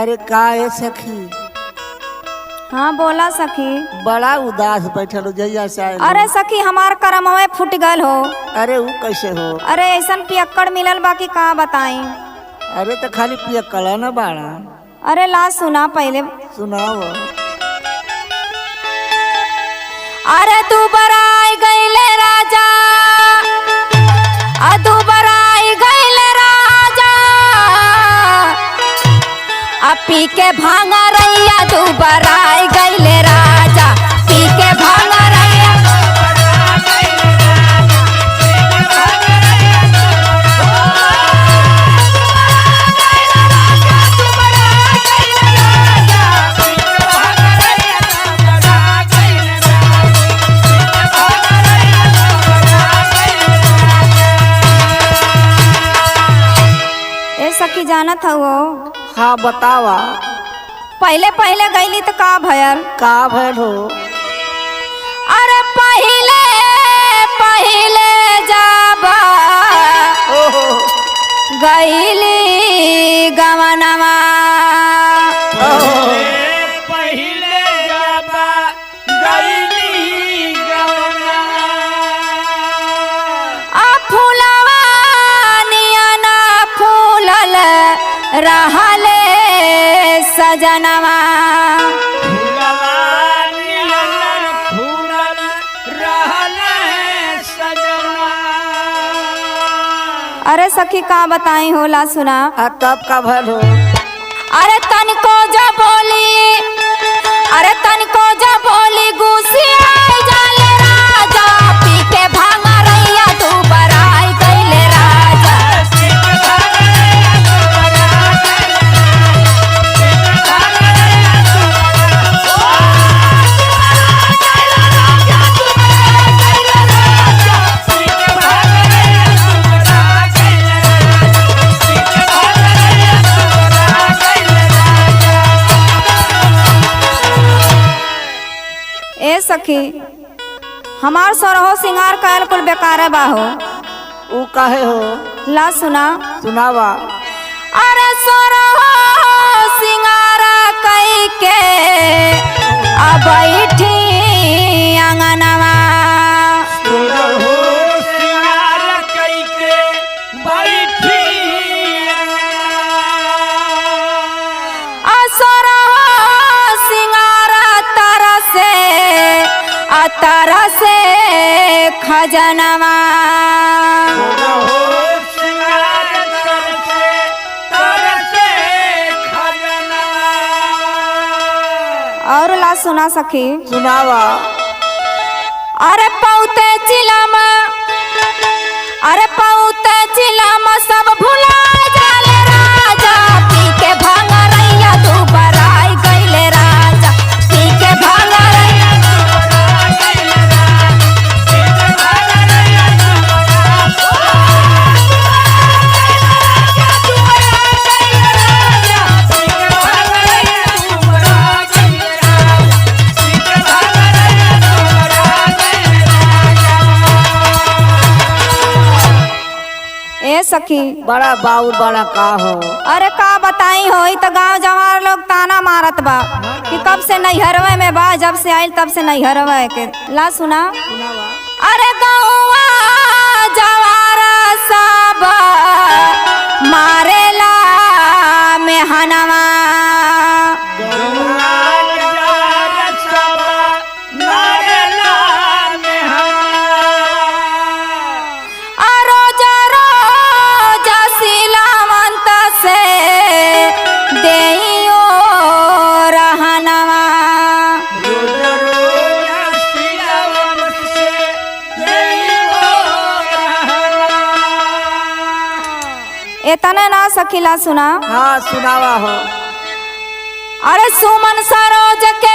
अरे का है सखी? हाँ बोला सखी। बड़ा उदास बैठल हो जैया से आयल हो। अरे सखी हमार करमवे फुट गल हो। अरे वो कैसे हो? अरे ऐसन पियक्कड़ मिलल बाकी का बताई। अरे तो खाली पियक्कड़ न बाड़ा। अरे ला सुना पहले। सुनाओ। अरे तू बराई गईले राजा, तू बराई गईले राजा, पी के भांगा रैया तू बराई गईले राजा, पी के भांगा रैया। ए सखी जानत हो? हाँ बतावा। पहले पहले गईली तो का भयल? का भयल हो? अरे पहले पहले जाबा गईली गवनवा, पहले जाबा गईली गवनवा, फूलवा नियना फूलल रहले सजनवा, अरे सखी का बताई होला सुना। तब का भल हो? अरे तनको जा बोली, अरे तनको जा बोली गुसिया जाले राजा, पी के भांगा रैया तू बराई गईले राजा। ए सखी हमार सरहो सिंगार कायल कुल बेकार बाहो। ऊ काहे हो? ला सुना। सुनावा। अरे सरहो सिंगारा कई के अब बैठी अंगनवा, तरह से खजनवा, और ला सुना सखी। सुनावा। अरे पौते चिलमा, अरे पौते चिलमा सब भुला जाले राजा, पी के भांगा रैया तू बराई गईले राजा, पी के भांगा रैया। ए सखी बड़ा बाउर बड़ा का हो? अरे का बताई हो, तो गांव जवार लोग ताना मारत बा कि कब से नैहरवे में बा, जब से आइल तब से नैहरवे के। ला सुना। सुनावा। अरे गौवा जवारा सब मारेला मेहनवा, इतने ना सखीला सुना। हाँ सुनावा हो। अरे सुमन सरोज के